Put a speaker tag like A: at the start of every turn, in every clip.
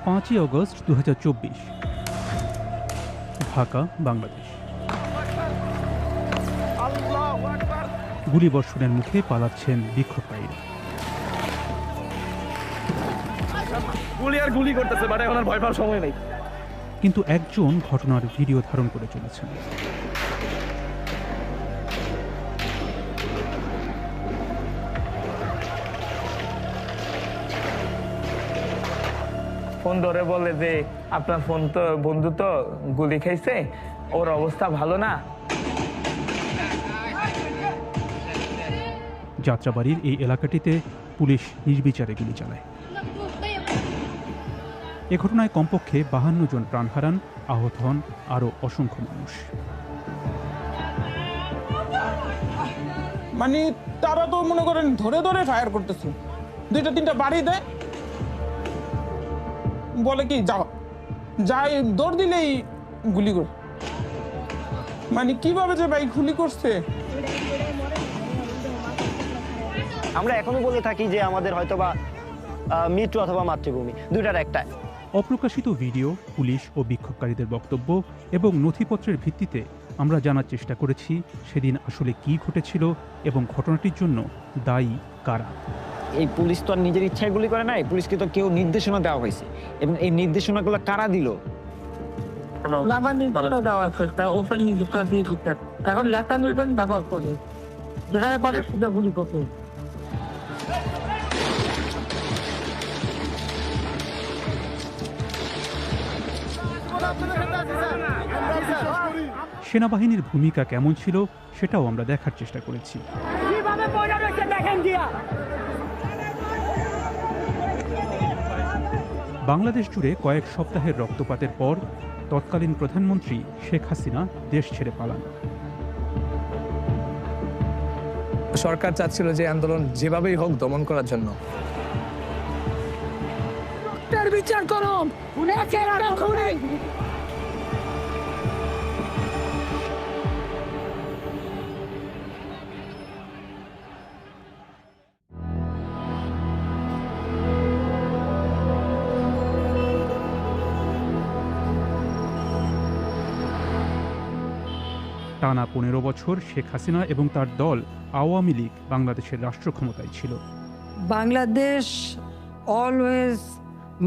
A: 5ই August 2024, Dhaka, Bangladesh. গুলিবর্ষণের মুখে পালাচ্ছেন বিক্ষোভকারীরা।
B: গুলি করতেছে, বাট এখন আর ভয় পাওয়ার সময় নেই।
A: কিন্তু একজন ঘটনার ভিডিও ধারণ করে চলেছেন।
B: ফোন ধরে বলে যে আপনার ফোন তো বন্ধু তো গুলি খাইছে, ওর অবস্থা ভালো না।
A: যাত্রাবাড়ির এই এলাকাটিতে পুলিশ নির্বিচারে গুলি চালায়। এ ঘটনায় কমপক্ষে 52 জন প্রাণ হারান, আহত হন আরও অসংখ্য মানুষ।
C: মানে তারা তো মনে করেন ধরে ধরে ফায়ার করতেছে, 2-3টা বাড়ি দেয়, বলে কি যাও, যাই দৌড় দিলেই গুলি করে। মানে কিভাবে যে ভাই গুলি করছে।
D: আমরা এখনো বলে থাকি যে আমাদের হয়তোবা মৃত্যু অথবা মাতৃভূমি, দুইটার একটা।
A: অপ্রকাশিত ভিডিও, পুলিশ ও বিক্ষোভকারীদের বক্তব্য এবং নথিপত্রের ভিত্তিতে আমরা জানার চেষ্টা করেছি সেদিন আসলে কি ঘটেছিল এবং ঘটনাটির জন্য দায়ী কারা।
D: এই পুলিশ তো আর নিজের ইচ্ছায় গুলি করে নাই, পুলিশকে তো কেউ নির্দেশনা দেওয়া হয়েছে, এবং এই নির্দেশনাগুলো কারা দিল?
A: সেনাবাহিনীর ভূমিকা কেমন ছিল সেটাও আমরা দেখার চেষ্টা করেছি। বাংলাদেশ জুড়ে কয়েক সপ্তাহের রক্তপাতের পর তৎকালীন প্রধানমন্ত্রী শেখ হাসিনা দেশ ছেড়ে পালান।
E: সরকার চাচ্ছিল যে আন্দোলন যেভাবেই হোক দমন করার জন্য।
F: বিচার করো,
A: টানা 15 বছর শেখ হাসিনা এবং তার দল আওয়ামী লীগ বাংলাদেশের রাষ্ট্র ক্ষমতায় ছিল।
F: Bangladesh always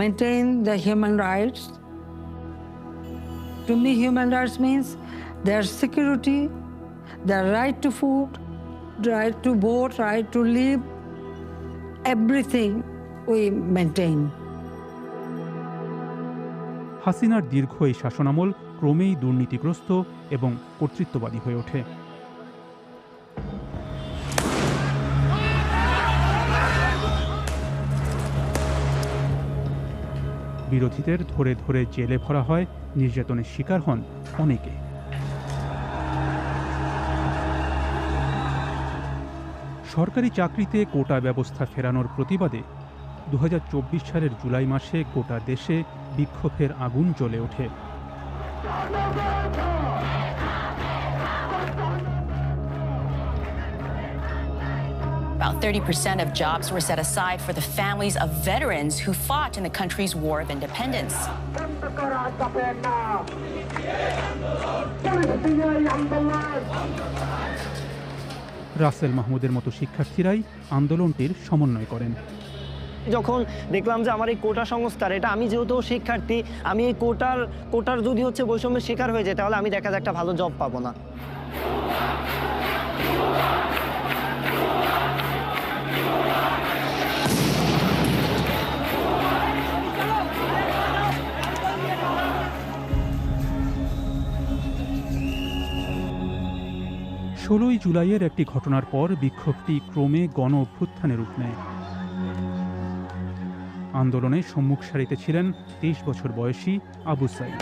F: maintain the human rights. To me, human rights means their security, their right to food, right to vote, right to live, everything we maintain.
A: হাসিনার দীর্ঘ এই শাসনামল ক্রমেই দুর্নীতিগ্রস্ত এবং কর্তৃত্ববাদী হয়ে ওঠে। বিরোধীদের ধরে ধরে জেলে ভরা হয়, নির্যাতনের শিকার হন অনেকে। সরকারি চাকরিতে কোটা ব্যবস্থা ফেরানোর প্রতিবাদে 2024 সালের জুলাই মাসে গোটা দেশে বিক্ষোভের আগুন জ্বলে ওঠে।
G: About 30% of jobs were set aside for the families of veterans who fought in the country's War of Independence.
A: Rasel মাহমুদের মতো শিক্ষার্থীরাই আন্দোলনটির সমন্বয় করেন।
D: যখন দেখলাম যে আমার এই কোটা সংস্থার, এটা আমি যেহেতু শিক্ষার্থী, আমি এই কোটার যদি হচ্ছে বৈষম্যের শিকার হয়ে যায়, তাহলে আমি দেখা যায় একটা ভালো জব পাবো না।
A: ষোলোই জুলাইয়ের একটি ঘটনার পর বিক্ষোভটি ক্রমে গণ অভ্যুত্থানে রূপ নেয়। আন্দোলনে সম্মুখ সারিতে ছিলেন 23 বছর বয়সী আবু সাইদ।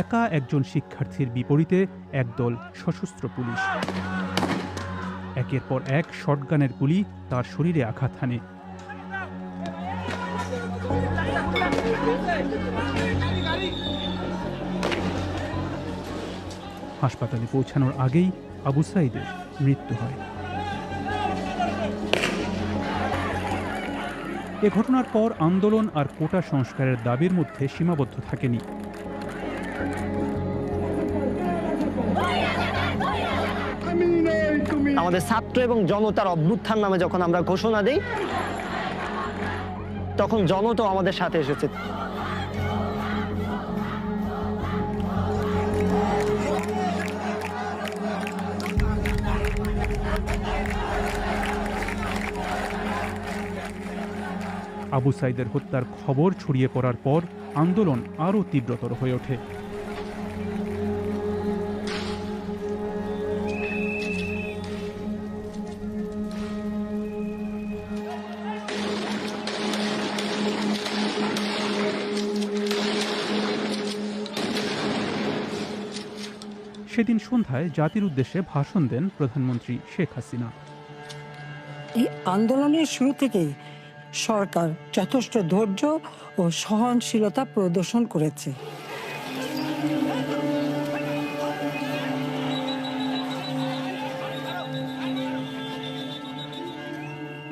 A: একা একজন শিক্ষার্থীর বিপরীতে একদল সশস্ত্র পুলিশ। একের পর এক শটগানের গুলি তার শরীরে আঘাত হানে। হাসপাতালে পৌঁছানোর আগেই আবু সাইদের মৃত্যু হয়। এ ঘটনার পর আন্দোলন আর কোটা সংস্কারের দাবির মধ্যে সীমাবদ্ধ থাকেনি।
D: আমাদের ছাত্র এবং জনতার অভ্যুত্থান নামে যখন আমরা ঘোষণা দিই, তখন জনতাও আমাদের সাথে এসেছে।
A: আবু সাইদের হত্যার খবর ছড়িয়ে পড়ার পর আন্দোলন আরও তীব্রতর হয়ে ওঠে। সেদিন সন্ধ্যায় জাতির উদ্দেশ্যে ভাষণ দেন প্রধানমন্ত্রী শেখ হাসিনা।
F: এই আন্দোলনের শুরু থেকেই সরকার যথেষ্ট ধৈর্য ও সহনশীলতা প্রদর্শন করেছে।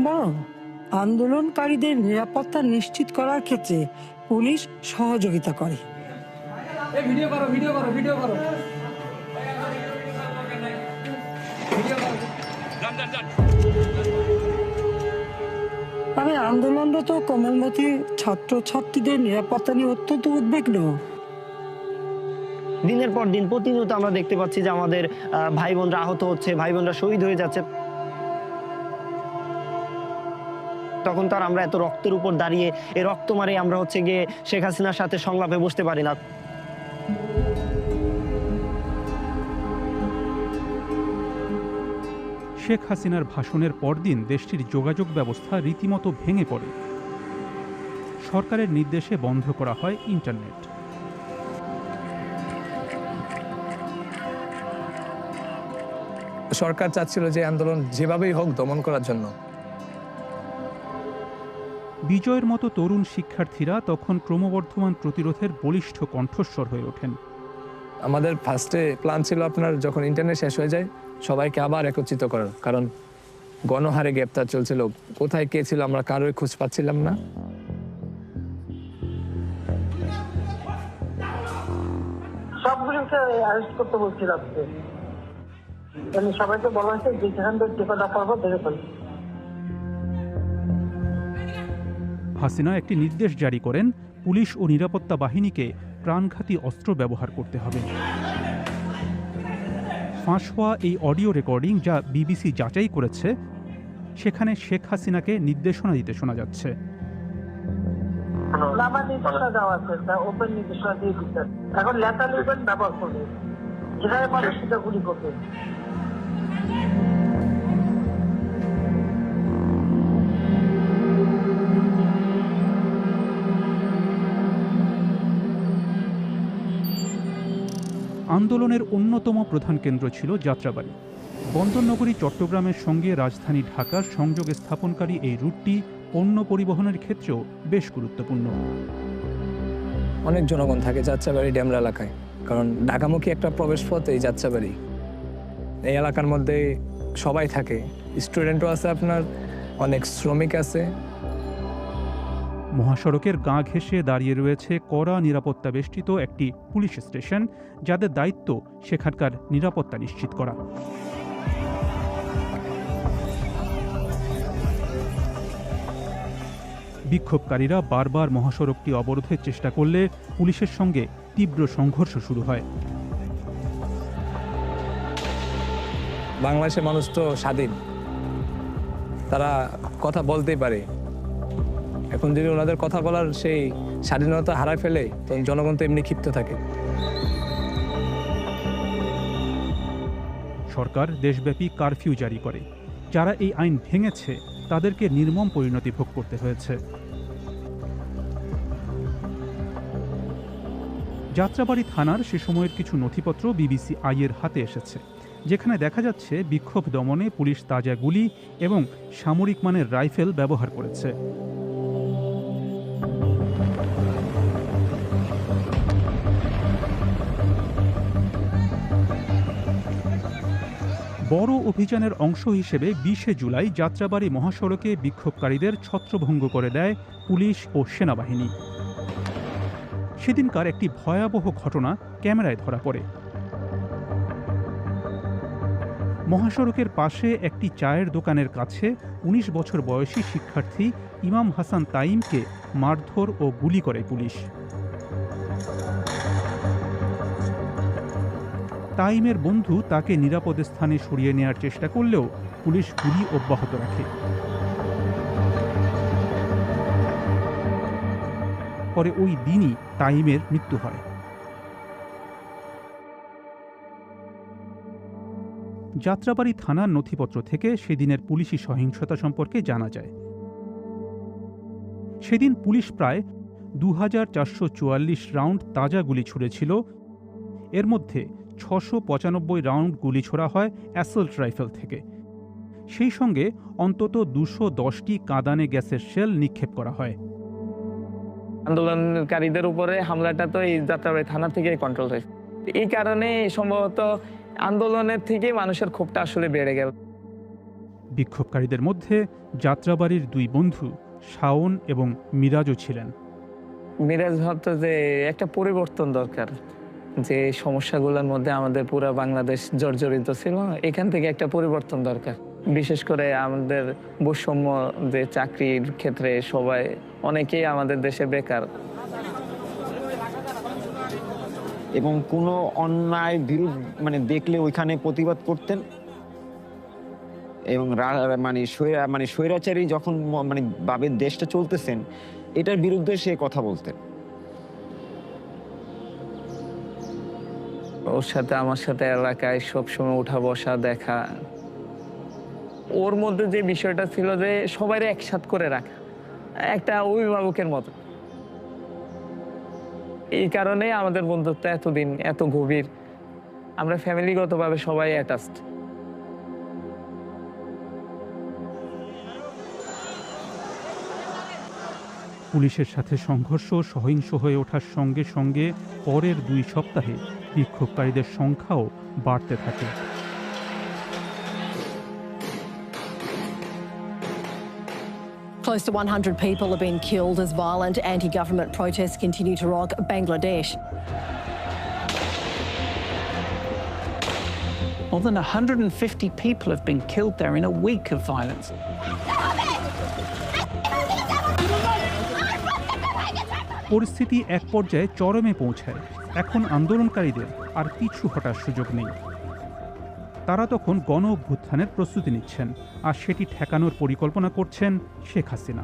F: বরং আন্দোলনকারীদের নিরাপত্তা নিশ্চিত করার ক্ষেত্রে পুলিশ সহযোগিতা করে। আমি আন্দোলনরত কোমলমতি ছাত্রছাত্রীদের নিরাপত্তা নিয়ে অত্যন্ত উদ্বিগ্ন।
D: দিনের পর দিন প্রতিনিয়ত আমরা দেখতে পাচ্ছি যে আমাদের ভাই বোনরা আহত হচ্ছে, ভাই বোনরা শহীদ হয়ে যাচ্ছে। তখন তো আর আমরা এত রক্তের উপর দাঁড়িয়ে এই রক্ত মারে আমরা হচ্ছে গিয়ে শেখ হাসিনার সাথে সংলাপে বসতে পারি না।
A: শেখ হাসিনার ভাষণের পরদিন দেশটির যোগাযোগ ব্যবস্থা রীতিমতো ভেঙে পড়ে। সরকারের নির্দেশে বন্ধ করা হয় ইন্টারনেট।
E: সরকার চাচ্ছিল যে আন্দোলন যেভাবেই হোক দমন করার জন্য।
A: বিজয়ের মতো তরুণ শিক্ষার্থীরা তখন ক্রমবর্ধমান প্রতিরোধের বলিষ্ঠ কণ্ঠস্বর হয়ে ওঠেন।
E: আমাদের ফার্স্টে প্ল্যান ছিল আপনার যখন ইন্টারনেট শেষ হয়ে যায় সবাইকে আবার একত্রিত করার, কারণ গণহারে গ্রেপ্তার চলছিল, কোথায় কে ছিল আমরা কারোর খোঁজ পাচ্ছিলাম না।
H: সবগুলোকে অ্যারেস্ট করতে বলছিলাম, সবাইকে বলা হয়েছে যে যেখান থেকে টিকাটা পারবো দেখে ফেলবো।
A: হাসিনা একটি নির্দেশ জারি করেন, পুলিশ ও নিরাপত্তা বাহিনীকে প্রাণঘাতী অস্ত্র ব্যবহার করতে হবে। ফাঁস হওয়া এই অডিও রেকর্ডিং, যা বিবিসি যাচাই করেছে, সেখানে শেখ হাসিনাকে নির্দেশনা দিতে শোনা যাচ্ছে।
H: আমার নির্দেশনা দেওয়া আছে, ওপেন নির্দেশনা দিয়ে দিচ্ছে। এখন লেখা লিখবেন, ব্যবহার করবে, যেখানে পারে সেটা গুলি করবে।
A: আন্দোলনের অন্যতম প্রধান কেন্দ্র ছিল যাত্রাবাড়ী। বন্দরনগরী চট্টগ্রামের সঙ্গে রাজধানী ঢাকার সংযোগ স্থাপনকারী এই রুটটি পণ্য পরিবহনের ক্ষেত্রেও বেশ গুরুত্বপূর্ণ।
E: অনেক জনগণ থাকে যাত্রাবাড়ি ড্যামরা এলাকায়, কারণ ঢাকামুখী একটা প্রবেশ পথ এই যাত্রাবাড়ি। এই এলাকার মধ্যে সবাই থাকে, স্টুডেন্টও আছে, আপনার অনেক শ্রমিক আছে।
A: মহাসড়কের গা ঘেঁষে দাঁড়িয়ে রয়েছে কড়া নিরাপত্তা বেষ্টিত একটি পুলিশ স্টেশন, যাদের দায়িত্ব সেখানকার নিরাপত্তা নিশ্চিত করা। বিক্ষোভকারীরা বারবার মহাসড়কটি অবরোধের চেষ্টা করলে পুলিশের সঙ্গে তীব্র সংঘর্ষ শুরু হয়।
E: বাংলাদেশের মানুষ তো স্বাধীন, তারা কথা বলতেই পারে। এখন যদি ওনাদের কথা বলার সেই স্বাধীনতা হারায় ফেলে, তখন জনগণ তো এমনি ক্ষিপ্ত থাকে।
A: সরকার দেশব্যাপী কারফিউ জারি করে। যারা এই আইন ভেঙেছে তাদেরকে নির্মম পরিণতি ভোগ করতে হয়েছে। যাত্রাবাড়ী থানার সে সময়ের কিছু নথিপত্র বিবিসি আইয়ের হাতে এসেছে, যেখানে দেখা যাচ্ছে বিক্ষোভ দমনে পুলিশ তাজা গুলি এবং সামরিক মানের রাইফেল ব্যবহার করেছে। বড় অভিযানের অংশ হিসেবে 20শে জুলাই যাত্রাবাড়ী মহাসড়কে বিক্ষোভকারীদের ছত্রভঙ্গ করে দেয় পুলিশ ও সেনাবাহিনী। সেদিনকার একটি ভয়াবহ ঘটনা ক্যামেরায় ধরা পড়ে। মহাসড়কের পাশে একটি চায়ের দোকানের কাছে 19 বছর বয়সী শিক্ষার্থী ইমাম হাসান তাইমকে মারধর ও গুলি করে পুলিশ। তাইমের বন্ধু তাকে নিরাপদ স্থানে সরিয়ে নেওয়ার চেষ্টা করলেও পুলিশ গুলি অব্যাহত রাখে। পরে ওই দিনই তাইমের মৃত্যু হয়। যাত্রাবাড়ী থানার নথিপত্র থেকে সেদিনের পুলিশি সহিংসতা সম্পর্কে জানা যায়। সেদিন পুলিশ প্রায় 2444 রাউন্ড তাজা গুলি ছুড়েছিল। এর মধ্যে 695 রাউন্ড গুলি ছোড়া হয় অ্যাসল্ট রাইফেল থেকে। সেই সঙ্গে অন্তত 210টি কাঁদানে গ্যাসের শেল নিক্ষেপ করা হয়।
B: আন্দোলনকারীদের উপরে হামলাটা তো এই যাত্রাবাড়ী থানা থেকে কন্ট্রোল হয়েছে। এই কারণে সম্ভবত আন্দোলনের থেকে মানুষের ক্ষোভটা আসলে বেড়ে গেল।
A: বিক্ষোভকারীদের মধ্যে যাত্রাবাড়ির দুই বন্ধু শাওন এবং মিরাজও ছিলেন।
B: মিরাজ ভাবতো যে একটা পরিবর্তন দরকার, যে সমস্যাগুলোর মধ্যে আমাদের পুরো বাংলাদেশ জর্জরিত ছিল, এখান থেকে একটা পরিবর্তন দরকার। বিশেষ করে আমাদের বৈষম্য, যে চাকরির ক্ষেত্রে সবাই অনেকেই আমাদের দেশে বেকার।
I: এবং কোনো অন্যায় বিরোধ দেখলে ওইখানে প্রতিবাদ করতেন এবং স্বৈরাচারী যখন ভাবে দেশটা চলতেছেন এটার বিরুদ্ধে সে কথা বলতেন।
B: ওর সাথে আমার সাথে এলাকায় সবসময় উঠা বসা দেখা। ওর মধ্যে যে বিষয়টা ছিল যে সবাই একসাথ করে রাখা, একটা অভিভাবকের মতো। এই কারণে আমাদের বন্ধুত্ব এতদিন এত গভীর। আমরা ফ্যামিলিগতভাবে সবাই অ্যাটাচড।
A: পুলিশের সাথে সংঘর্ষ সহিংস হয়ে ওঠার সঙ্গে সঙ্গে পরের 2 সপ্তাহে বিক্ষোভকারীদের সংখ্যাও বাড়তে থাকে।
J: Close to 100 people have been killed as violent anti-government protests continue to rock Bangladesh.
K: More than 150 people have been killed there in a week of violence.
A: পরিস্থিতি এক পর্যায়ে চরমে পৌঁছায়। এখন আন্দোলনকারীদের আর পিছু হটার সুযোগ নেই। তারা তখন গণ অভ্যুত্থানের প্রস্তুতি নিচ্ছেন, আর সেটি ঠেকানোর পরিকল্পনা করছেন শেখ হাসিনা।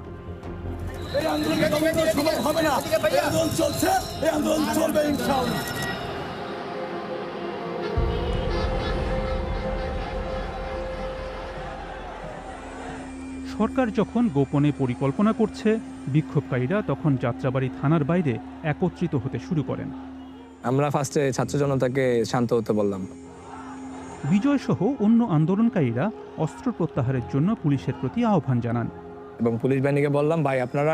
A: সরকার যখন গোপনে পরিকল্পনা করছে, বিক্ষোভকারীরা তখন যাত্রাবাড়ী থানার বাইরে একত্রিত হতে শুরু করেন।
E: আমরা ফার্স্টে ছাত্র জনতাকে শান্ত হতে বললাম।
A: বিজয় সহ অন্য আন্দোলনকারীরা অস্ত্র প্রত্যাহারের জন্য পুলিশের প্রতি আহ্বান জানান
E: এবং পুলিশ বাহিনীকে বললাম, ভাই আপনারা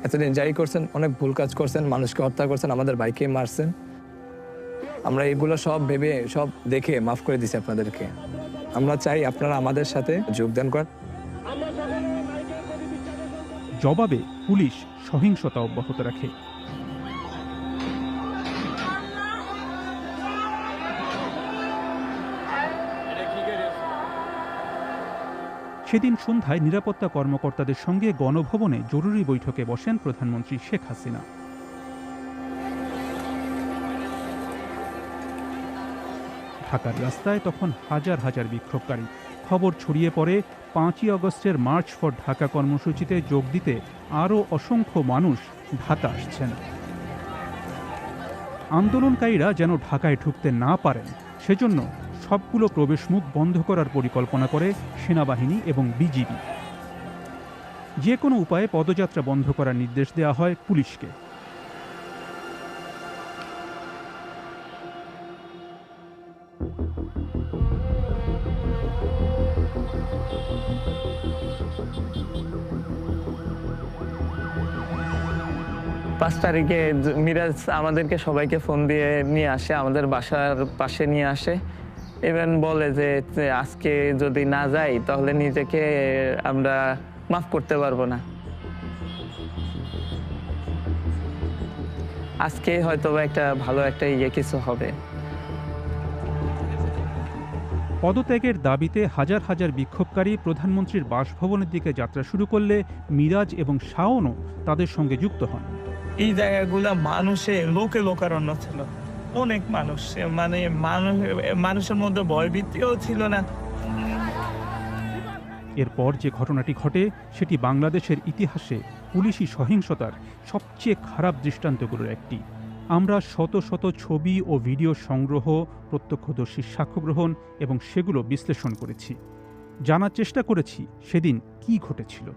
E: এতদিন যাই করছেন, অনেক ভুল কাজ করছেন, মানুষকে হত্যা করছেন, আমাদের ভাইকে মারছেন, আমরা এগুলো সব ভেবে সব দেখে মাফ করে দিছি আপনাদেরকে। আমরা চাই আপনারা আমাদের সাথে যোগদান করেন।
A: জবাবে পুলিশ সহিংসতা অব্যাহত রাখে। সেদিন সন্ধ্যায় নিরাপত্তা কর্মকর্তাদের সঙ্গে গণভবনে জরুরি বৈঠকে বসেন প্রধানমন্ত্রী শেখ হাসিনা। ঢাকার রাস্তায় তখন হাজার হাজার বিক্ষোভকারী। খবর ছড়িয়ে পড়ে 5ই আগস্টের মার্চ ফর ঢাকা কর্মসূচিতে যোগ দিতে আরও অসংখ্য মানুষ ঢাকা আসছেন। আন্দোলনকারীরা যেন ঢাকায় ঢুকতে না পারেন সেজন্য সবগুলো প্রবেশমুখ বন্ধ করার পরিকল্পনা করে সেনাবাহিনী এবং বিজিবি। যে কোনো উপায়ে পদযাত্রা বন্ধ করার নির্দেশ দেওয়া হয় পুলিশকে।
B: পাঁচ তারিখে মিরাজ আমাদেরকে সবাইকে ফোন দিয়ে নিয়ে আসে, আমাদের বাসার পাশে নিয়ে আসে। ইভেন বলে যে আজকে যদি না যাই তাহলে নিজেকে আমরা মাফ করতে পারবো না। আজকে হয়তো একটা ভালো একটা কিছু হবে।
A: পদত্যাগের দাবিতে হাজার হাজার বিক্ষোভকারী প্রধানমন্ত্রীর বাসভবনের দিকে যাত্রা শুরু করলে মিরাজ এবং শাওনও তাদের সঙ্গে যুক্ত হন।
L: এই জায়গাগুলো লোকে লোকারণ্য ছিল, অনেক মানুষ, মানে মানুষের মধ্যে ভয়ভীতিও ছিল না।
A: এরপর যে ঘটনাটি ঘটে সেটি বাংলাদেশের ইতিহাসে পুলিশি সহিংসতার সবচেয়ে খারাপ দৃষ্টান্তগুলোর একটি। আমরা শত শত ছবি ও ভিডিও সংগ্রহ, প্রত্যক্ষদর্শীর সাক্ষ্য গ্রহণ এবং সেগুলো বিশ্লেষণ করেছি, জানার চেষ্টা করেছি সেদিন কি ঘটেছিল।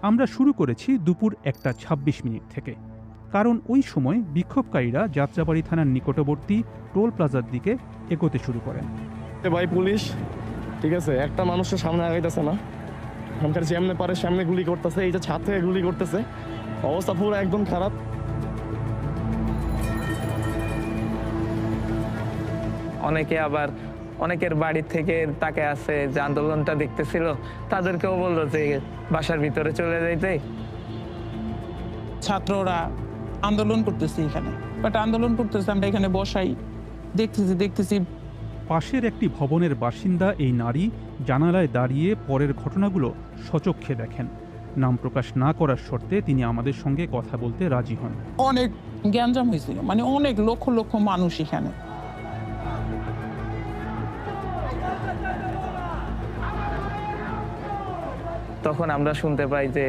A: আমরা শুরু করেছি দুপুর 1:26 থেকে, কারণ ওই সময় বিক্ষোভকারীরা যাত্রাবাড়ি থানার নিকটবর্তী টোল প্লাজার দিকে এগোতে শুরু করেন।
M: ভাই পুলিশ, ঠিক আছে, একটা মানুষের সামনে আগাইতেছে না, এখানকার যেমনে পারে সামনে গুলি করতেছে, এই যে ছাদ থেকে গুলি করতেছে, অবস্থা পুরো একদম খারাপ।
B: অনেকে আবার অনেকের বাড়ি থেকে তাকে আছে যে আন্দোলনটা দেখতেছিল, তাদেরকেও বললো যে বাসার ভিতরে চলে যাইতে।
C: ছাত্ররা আন্দোলন করতেছে এখানে, বাট আন্দোলন করতেছে আমরা এখানে বসাই দেখতেছি।
A: পাশের একটি ভবনের বাসিন্দা এই নারী জানালায় দাঁড়িয়ে পরের ঘটনাগুলো সচক্ষে দেখেন। নাম প্রকাশ না করার শর্তে তিনি আমাদের সঙ্গে কথা বলতে রাজি হন।
C: অনেক গ্যাঞ্জাম হয়েছিল, মানে অনেক লক্ষ লক্ষ মানুষ এখানে।
B: তখন আমরা শুনতে পাই যে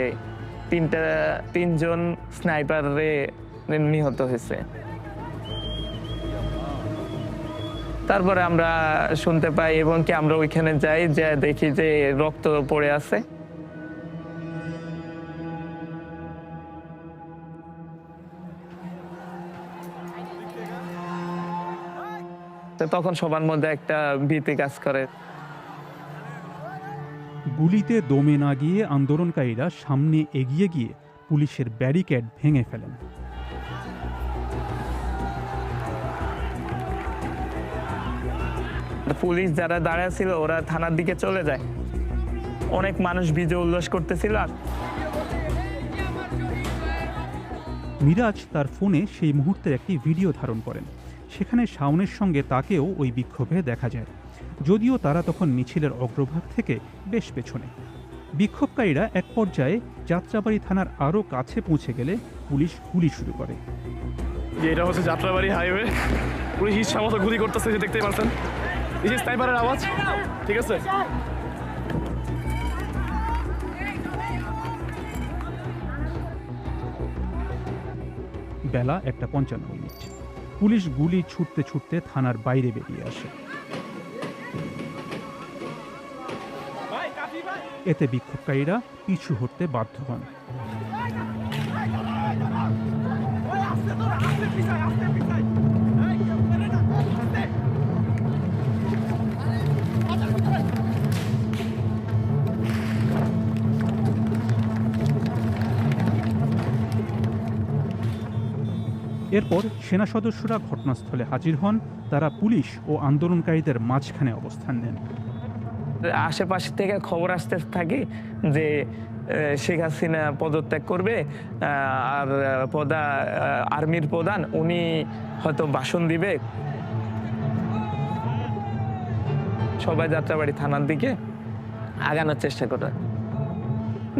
B: তিনজন স্নাইপারে নিহত হয়েছে। তারপরে আমরা শুনতে পাই এবং কি আমরা ওইখানে যাই, যে দেখি যে রক্ত পড়ে আছে। তখন সবার মধ্যে একটা ভীতি কাজ করে।
A: গুলিতে দমে না গিয়ে আন্দোলনকারীরা সামনে এগিয়ে গিয়ে পুলিশের ব্যারিকেড ভেঙে ফেলেন।
B: পুলিশ যারা দাঁড়ায় ছিল ওরা থানার দিকে চলে যায়। অনেক মানুষ বিজয় উল্লাস করতেছিল।
A: মিরাজ তার ফোনে সেই মুহূর্তের একটি ভিডিও ধারণ করেন। সেখানে শাওনের সঙ্গে তাকেও ওই বিক্ষোভে দেখা যায়, যদিও তারা তখন মিছিলের অগ্রভাগ থেকে বেশ পেছনে। বিক্ষোভকারীরা এক পর্যায়ে যাত্রাবাড়ি থানার আরও কাছে পৌঁছে গেলে পুলিশ গুলি শুরু করে।
M: এটা হচ্ছে যাত্রাবাড়ি হাইওয়ে, পুলিশ ইচ্ছা মতো গুলি করতেছে, যে দেখতেই পাচ্ছেন, এই যে স্নাইপারের আওয়াজ, ঠিক আছে।
A: বেলা 1:55। পুলিশ গুলি ছুটতে ছুটতে থানার বাইরে বেরিয়ে আসে। এতে বিক্ষোভকারীরা পিছু হটতে বাধ্য হন। এরপর সেনা সদস্যরা ঘটনাস্থলে হাজির হন। তারা পুলিশ ও আন্দোলনকারীদের মাঝখানে অবস্থান নেন।
B: আশেপাশ থেকে খবর আসতে থাকে যে শেখ হাসিনা পদত্যাগ করবে, আর আর্মির প্রধান উনি হয়তো ভাষণ দিবে। সবাই যাত্রাবাড়ি থানার দিকে আগানোর চেষ্টা করে।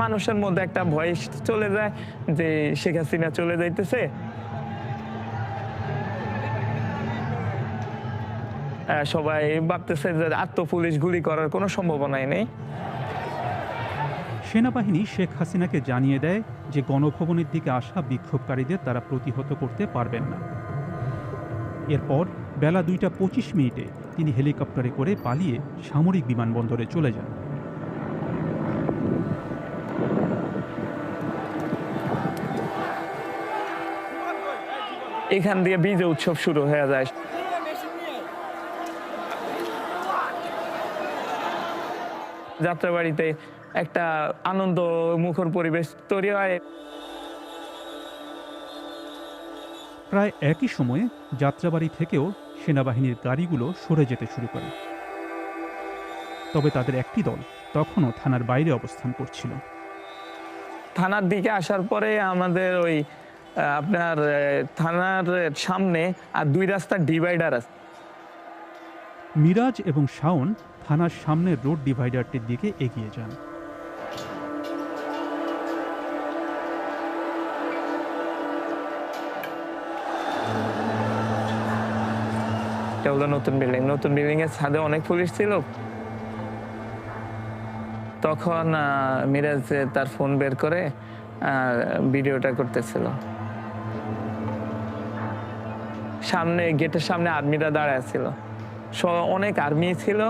B: মানুষের মধ্যে একটা ভয় চলে যায় যে শেখ হাসিনা চলে যাইতেছে। সবাই ভাবতেছে যে আর তো পুলিশ গুলি করার কোনো সম্ভাবনাই নেই।
A: সেনাবাহিনী শেখ হাসিনাকে জানিয়ে দেয় যে গণভবনের দিকে আসা বিক্ষোভকারীদের তারা প্রতিহত করতে পারবেন না। এরপর বেলা 2:25 তিনি হেলিকপ্টারে করে পালিয়ে সামরিক বিমানবন্দরে চলে যান।
B: এখান দিয়ে বিজয় উৎসব শুরু হয়ে যায়। যাত্রাবাড়িতে একটা আনন্দ মুখর পরিবেশ তৈরি হয়।
A: প্রায় একই সময়ে যাত্রাবাড়ি থেকেও সেনাবাহিনীর গাড়িগুলো সরে যেতে শুরু করে। তবে তাদের একটি দল তখনও থানার বাইরে অবস্থান করছিল।
B: থানার দিকে আসার পরে আমাদের ওই আপনার থানার সামনে আর 2 রাস্তার ডিভাইডার আছে।
A: মিরাজ এবং শাওন থানার সামনের রোড ডিভাইডারটির দিকে এগিয়ে যান।
B: এটা হলো নতুন বিল্ডিং। নতুন বিল্ডিং এর ছাদে অনেক পুলিশ ছিল। তখন মিরাজ তার ফোন বের করে ভিডিওটা করতেছিল। সামনে গেটের সামনে আর্মিরা দাঁড়ায় ছিল, অনেক আর্মি ছিল।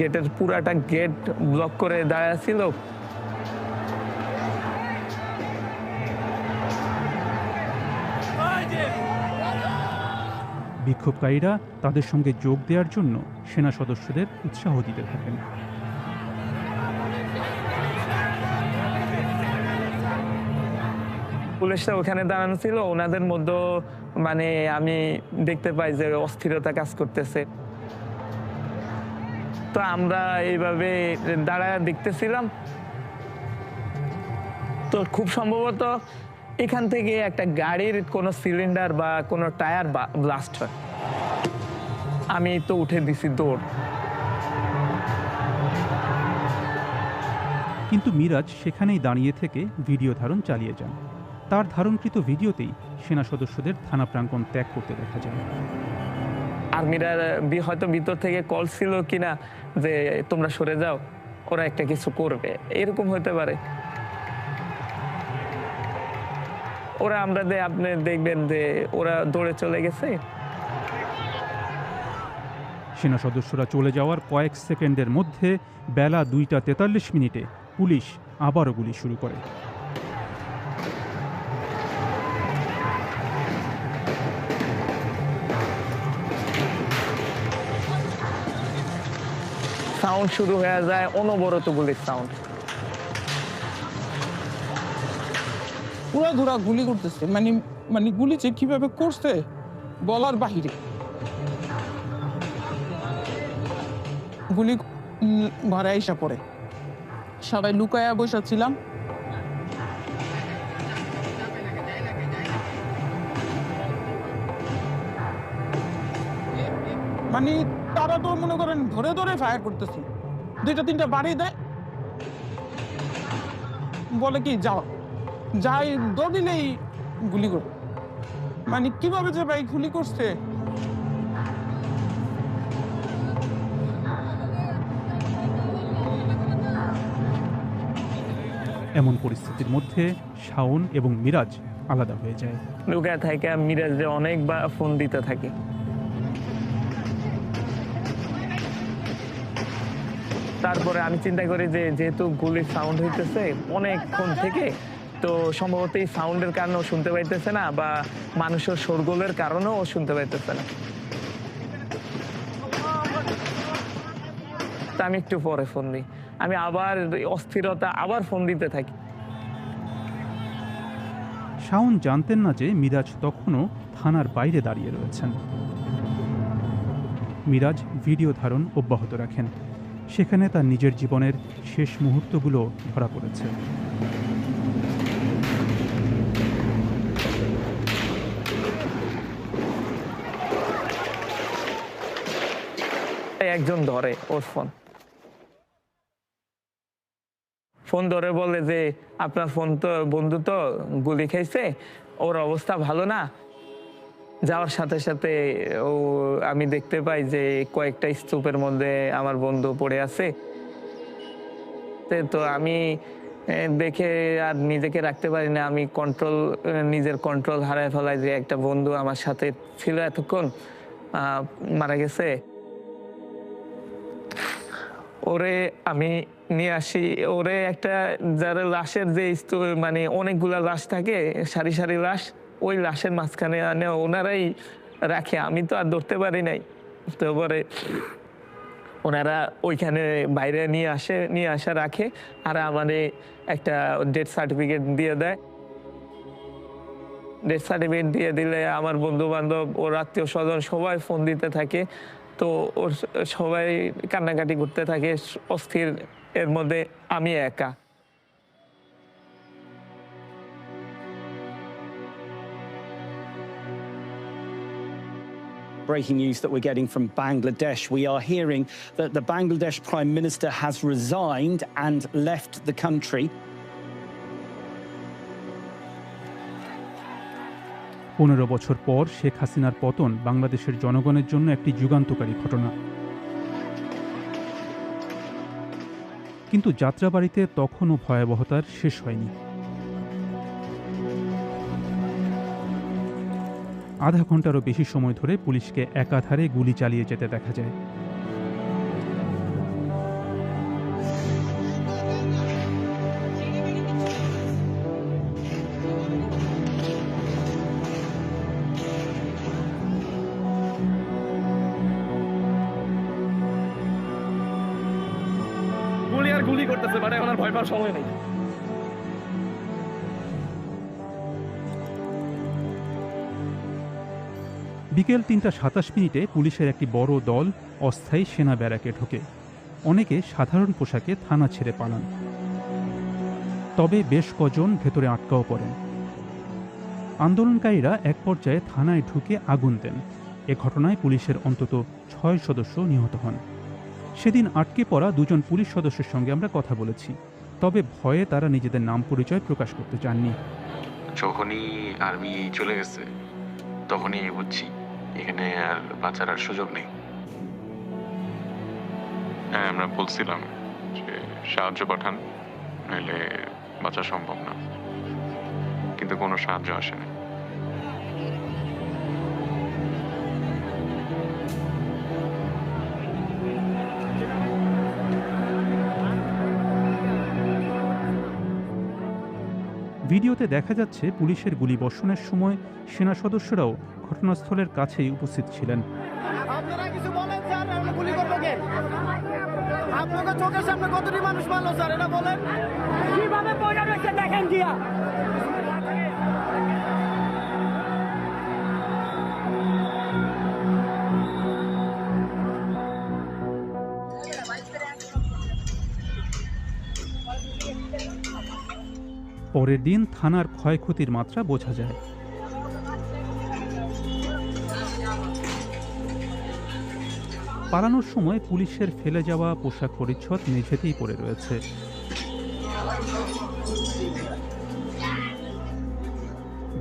B: গেটের পুরাটা গেট ব্লক করে দাঁড়ায় ছিল।
A: বিক্ষোভকারীরা তাদের সঙ্গে যোগ দেওয়ার জন্য সেনা সদস্যদের উৎসাহ দিতে থাকেন।
B: পুলিশরা ওখানে দাঁড়ানো ছিল, ওনাদের মধ্যে মানে আমি দেখতে পাই যে অস্থিরতা কাজ করতেছে। তো আমরা এইভাবে দাঁড়ায় দেখতেছিলাম। তো খুব সম্ভবত এখান থেকে একটা গাড়ির কোনো সিলিন্ডার বা কোনো টায়ার ব্লাস্ট হয়। আমি তো উঠে দিছি দৌড়।
A: কিন্তু মিরাজ সেখানেই দাঁড়িয়ে থেকে ভিডিও ধারণ চালিয়ে যান। তার ধারণকৃত ভিডিওতেই সেনা সদস্যদের থানা প্রাঙ্গণ ত্যাগ করতে দেখা যায়।
B: আর্মিরা হয়তো ভিতর থেকে কল ছিল কিনা যে তোমরা সরে যাও, ওরা একটা কিছু করবে, এরকম হতে পারে। ওরা আপনি দেখবেন যে ওরা দৌড়ে চলে গেছে।
A: সেনা সদস্যরা চলে যাওয়ার কয়েক সেকেন্ডের মধ্যে বেলা 2:43 পুলিশ আবারও গুলি শুরু করে।
B: সাউন্ড শুরু হয়ে যায়, অনবরত গুলির সাউন্ড।
C: পুরা ধরা গুলি করতেছে, মানে গুলি যে কিভাবে করছে বলার বাহিরে। গুলি ঘরে আইসা পড়ে, সবাই লুকায়া বসেছিলাম। মানে তারা তো মনে করেন ধরে ধরে ফায়ার করতেছে, 2-3টা বাড়ি দেয়, বলে কি যাও, যাই দৌড় দিলেই গুলি করে। মানে কিভাবে যে ভাই গুলি করছে।
A: এমন পরিস্থিতির মধ্যে শাওন এবং মিরাজ আলাদা হয়ে যায়।
B: লুকায় থাকে, মিরাজে অনেকবার ফোন দিতে থাকি। তারপরে আমি চিন্তা করি যে যেহেতু গুলির সাউন্ড হইতেছে অনেকক্ষণ থেকে, তো সম্ভবত এই সাউন্ডের কারণেও শুনতে পাইতেছে না, বা মানুষের শোরগোলের কারণেও শুনতে পাইতেছে না। তা আমি একটু পরে ফোন দিই। আমি আবার অস্থিরতা, আবার ফোন দিতে থাকি।
A: শাওন জানতেন না যে মিরাজ তখনও থানার বাইরে দাঁড়িয়ে রয়েছেন। মিরাজ ভিডিও ধারণ অব্যাহত রাখেন। সেখানে তার নিজের জীবনের শেষ মুহূর্তগুলো ধরা পড়েছে।
B: একজন ধরে ওর ফোন ধরে বলে যে আপনার ফোন তো বন্ধু তো গুলি খাইছে, ওর অবস্থা ভালো না। যাওয়ার সাথে সাথে আমি দেখতে পাই যে কয়েকটা স্তূপের মধ্যে আমার বন্ধু পড়ে আছে। তো আমি দেখে আর নিজেকে রাখতে পারি না, আমি নিজের কন্ট্রোল হারায় ফেলাই যে একটা বন্ধু আমার সাথে ছিল এতক্ষণ মারা গেছে। ওরে আমি নিয়ে আসি, ওরে একটা যারা লাশের যে মানে অনেকগুলা লাশ থাকে, সারি সারি লাশ, ওই লাশের মাঝখানে আনে ওনারাই রাখে, আমি তো আর ধরতে পারি নাই। তারপরে ওনারা ওইখানে বাইরে নিয়ে আসা রাখে, আর আমাদের একটা ডেথ সার্টিফিকেট দিয়ে দেয়। ডেথ সার্টিফিকেট দিয়ে দিলে আমার বন্ধু বান্ধব ওর আত্মীয় স্বজন সবাই ফোন দিতে থাকে, তো ওর সবাই কান্নাকাটি করতে থাকে অস্থির, এর মধ্যে আমি একা।
N: Breaking news that we're getting from Bangladesh. We are hearing that the Bangladesh Prime Minister has resigned and left the country.
A: 15 বছর পর শেখ হাসিনার পতন বাংলাদেশের জনগণের জন্য একটি যুগান্তকারী ঘটনা। কিন্তু যাত্রাবাড়িতে তখনও ভয়াবহতার শেষ হয়নি। আধা ঘন্টারও বেশি সময় ধরে পুলিশকে একাধারে গুলি চালিয়ে যেতে দেখা যায়।
M: গুলি করতেছে, মানে এখন আর ভয় পাওয়ার সময় নেই।
A: বিকেল 3:27 পুলিশের একটি বড় দল অস্থায়ী সেনা ব্যারাকে ঢোকে। অনেকে সাধারণ পোশাকে থানা ছেড়ে পালান, তবে বেশ কজন ভেতরে আটকাও পড়েন। আন্দোলনকারীরা এক পর্যায়ে থানায় ঢুকে আগুন দেন। এ ঘটনায় পুলিশের অন্তত 6 সদস্য নিহত হন। সেদিন আটকে পড়া 2 পুলিশ সদস্যের সঙ্গে আমরা কথা বলেছি, তবে ভয়ে তারা নিজেদের নাম পরিচয় প্রকাশ করতে চাননি।
O: যখনই আর্মি চলে গেছে তখনই বুঝছি এখানে আর বাঁচার আর সুযোগ নেই। হ্যাঁ, আমরা বলছিলাম যে সাহায্য পাঠান, নাহলে বাঁচা সম্ভব না, কিন্তু কোনো সাহায্য আসেনি।
A: ভিডিওতে দেখা যাচ্ছে পুলিশের গুলিবর্ষণের সময় সেনা সদস্যরাও ঘটনাস্থলের কাছেই উপস্থিত ছিলেন।
P: আপনারা কিছু বলেন স্যার, আমরা গুলি করব কে? আপনাদের চোখের সামনে কতটি মানুষ মারলো স্যার, এটা বলেন। কিভাবে পয়সা রয়েছে দেখেন গিয়া।
A: পরের দিন থানার ক্ষয়ক্ষতির মাত্রা বোঝা যায়। পালানোর সময় পুলিশের ফেলে যাওয়া পোশাক পরিচ্ছদ মেঝেতেই পড়ে রয়েছে।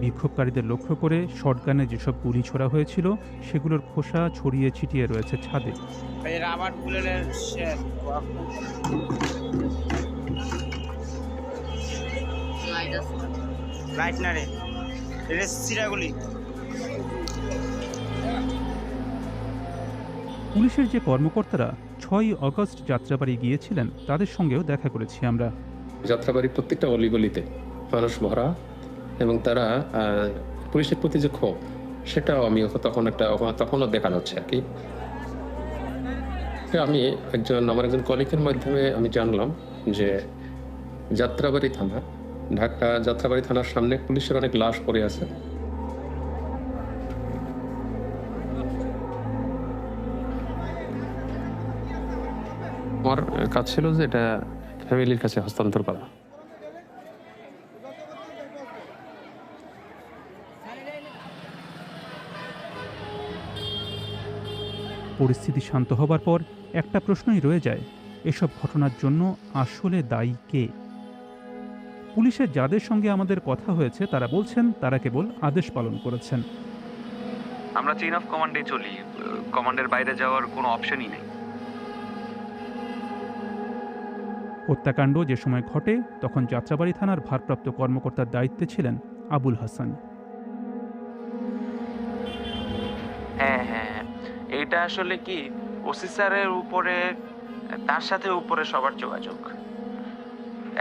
A: বিক্ষোভকারীদের লক্ষ্য করে শটগানে যেসব গুলি ছোড়া হয়েছিল সেগুলোর খোসা ছড়িয়ে ছিটিয়ে রয়েছে ছাদে। পুলিশের যে কর্মকর্তারা 6 আগস্ট যাত্রাবাড়ি গিয়েছিলেন তাদের সঙ্গেও দেখা করেছি আমরা।
Q: যাত্রাবাড়ির প্রত্যেকটা অলিগলিতে মানুষ ভরা, এবং তারা পুলিশের প্রতি যে ক্ষোভ সেটাও আমি তখনও দেখা যাচ্ছে আর কি। আমি আমার একজন কলিগের মাধ্যমে আমি জানলাম যে যাত্রাবাড়ি থানা, ঢাকা যাত্রাবাড়ি থানার সামনে পুলিশের অনেক লাশ পড়ে আছে। আমার কাজ ছিল যে এটা ফ্যামিলির কাছে হস্তান্তর করা।
A: পরিস্থিতি শান্ত হবার পর একটা প্রশ্নই রয়ে যায়, এসব ঘটনার জন্য আসলে দায়ী কে? পুলিশের যাদের সঙ্গে আমাদের কথা হয়েছে তারা বলছেন তারা কেবল আদেশ পালন করেছেন।
R: আমরা চেইন অফ কমান্ডে চলি, কমান্ডের বাইরে যাওয়ার কোনো অপশনই নেই।
A: হত্যাকাণ্ড যে সময় ঘটে তখন যাত্রাবাড়ি থানার ভারপ্রাপ্ত কর্মকর্তার দায়িত্বে ছিলেন আবুল হাসান।
R: হ্যাঁ, এটা আসলে কি ওসি স্যারের উপরে, তার সাথে উপরে সবার যোগাযোগ।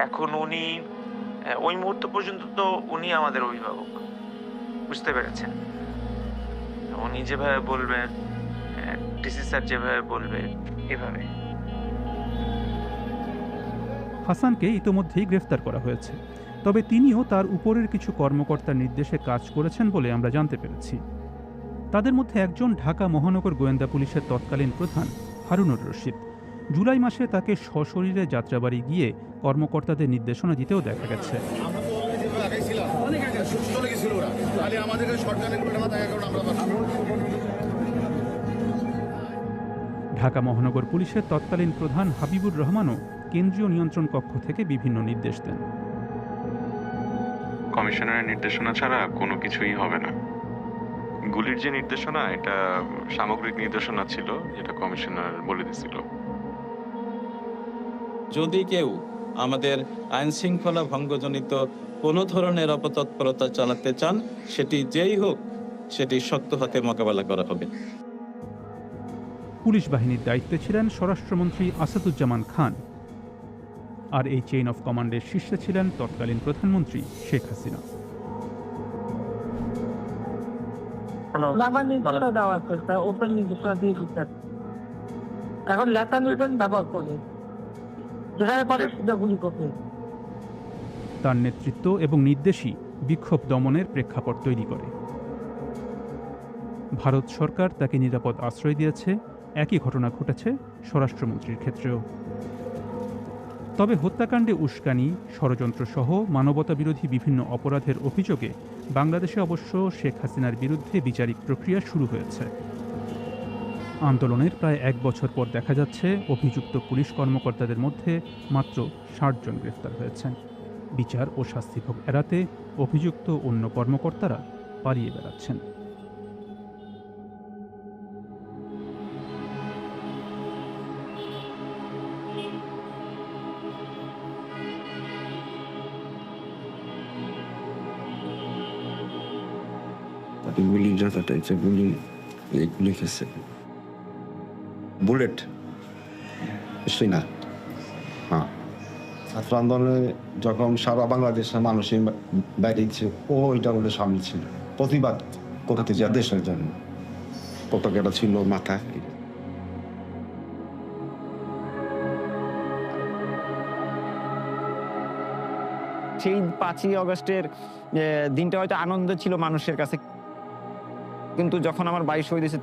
R: এখন উনি ওই মুহূর্ত পর্যন্ত তো উনি আমাদের অভিভাবক, বুঝতে পেরেছেন? উনি যেভাবে বলবেন, ডিসি স্যার যেভাবে বলবে, এভাবে।
A: হাসানকে ইতোমধ্যেই গ্রেফতার করা হয়েছে। তবে তিনিও তার উপরের কিছু কর্মকর্তার নির্দেশে কাজ করেছেন বলে আমরা জানতে পেরেছি। তাদের মধ্যে একজন ঢাকা মহানগর গোয়েন্দা পুলিশের তৎকালীন প্রধান হারুনুর রশিদ। জুলাই মাসে তাকে সশরীরে যাত্রাবাড়ি গিয়ে কর্মকর্তাদের নির্দেশনা দিতেও দেখা গেছে। ঢাকা মহানগর পুলিশের তৎকালীন প্রধান হাবিবুর রহমানও কেন্দ্রীয় নিয়ন্ত্রণ কক্ষ থেকে বিভিন্ন নির্দেশ দেন।
O: কমিশনারের নির্দেশনা ছাড়া কোনো কিছুই হবে না। গুলির যে নির্দেশনা, এটা সামগ্রিক নির্দেশনা ছিল, যেটা কমিশনার বলে দিছিল।
S: যদি কেউ আমাদের আইন শৃঙ্খলা ভঙ্গজনিত কোনো ধরনের অপতৎপরতা চালাতে চান, সেটি যেই হোক, সেটি শক্ত হাতে মোকাবেলা করা হবে।
A: পুলিশ বাহিনীর দায়িত্বে ছিলেন স্বরাষ্ট্রমন্ত্রী আসাদুজ্জামান খান, আর এই চেইন অফ কমান্ডের শীর্ষে ছিলেন তৎকালীন প্রধানমন্ত্রী শেখ হাসিনা।
H: এখন লেটার নিবেন ব্যবহার করবে, যেখানে পারে সেটা গুলি করবে।
A: তার নেতৃত্ব এবং নির্দেশই বিক্ষোভ দমনের প্রেক্ষাপট তৈরি করে। ভারত সরকার তাকে নিরাপদ আশ্রয় দিয়েছে। একই ঘটনা ঘটেছে স্বরাষ্ট্রমন্ত্রীর ক্ষেত্রেও। তবে হত্যাকাণ্ডে উস্কানি, ষড়যন্ত্র সহ মানবতাবিরোধী বিভিন্ন অপরাধের অভিযোগে বাংলাদেশে অবশ্য শেখ হাসিনার বিরুদ্ধে বিচারিক প্রক্রিয়া শুরু হয়েছে। আন্দোলনের প্রায় 1 বছর পর দেখা যাচ্ছে অভিযুক্ত পুলিশ কর্মকর্তাদের মধ্যে মাত্র 60 জন গ্রেফতার হয়েছেন। বিচার ও শাস্তিভোগ এড়াতে অভিযুক্ত অন্য কর্মকর্তারা পালিয়ে বেড়াচ্ছেন।
T: গুলি যাতাটা গুলি লিখেছে বুলেট নিশ্চয়ই না। হ্যাঁ, ছাত্র আন্দোলনে যখন সারা বাংলাদেশের মানুষের বাইরে দিচ্ছে, ও ওইটা ওদের সামনে ছিল, প্রতিবাদ করতে যা দেশের জন্য পতাকাটা ছিল মাথায়।
I: সেই 5ই আগস্টের দিনটা হয়তো আনন্দ ছিল মানুষের কাছে, কিন্তু যখন আমার 22 শহীদ হয়েছে,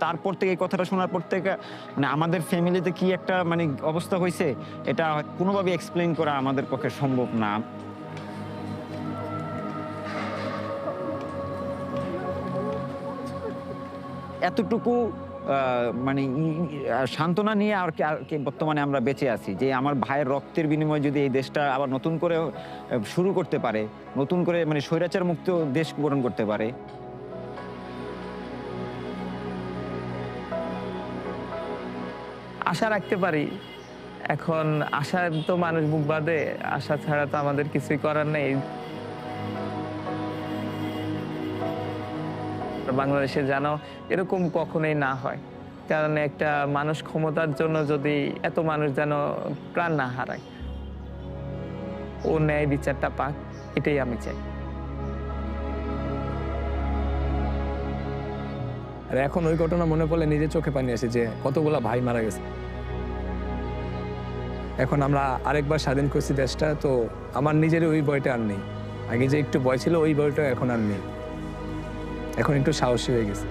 I: তারপর থেকে এই কথাটা শোনার পর থেকে মানে আমাদের ফ্যামিলিতে কি একটা মানে অবস্থা হয়েছে, এটা কোনোভাবে এক্সপ্লেইন করা আমাদের পক্ষে সম্ভব না। এতটুকু মানে সান্ত্বনা নিয়ে আর কি বর্তমানে আমরা বেঁচে আছি, যে আমার ভাইয়ের রক্তের বিনিময়ে যদি এই দেশটা আবার নতুন করে শুরু করতে পারে, নতুন করে মানে স্বৈরাচার মুক্ত দেশ গঠন করতে পারে।
B: আশা রাখতে পারি। এখন আশা তো মানুষ বুক বাঁধে, আশা ছাড়া তো আমাদের কিছুই করার নেই। বাংলাদেশে যেন এরকম কখনোই না হয়, কারণ একটা মানুষ ক্ষমতার জন্য যদি এত মানুষ যেন প্রাণ না হারায়, ও ন্যায় বিচারটা পাক, এটাই আমি চাই।
E: আর এখন ওই ঘটনা মনে পড়লে নিজের চোখে পানি আসে যে কতগুলা ভাই মারা গেছে। এখন আমরা আরেকবার স্বাধীন করছি দেশটা, তো আমার নিজের ওই ভয়টা আর নেই। আগে যে একটু ভয় ছিল, ওই ভয়টা এখন আর নেই। এখন একটু সাহসী হয়ে গেছে।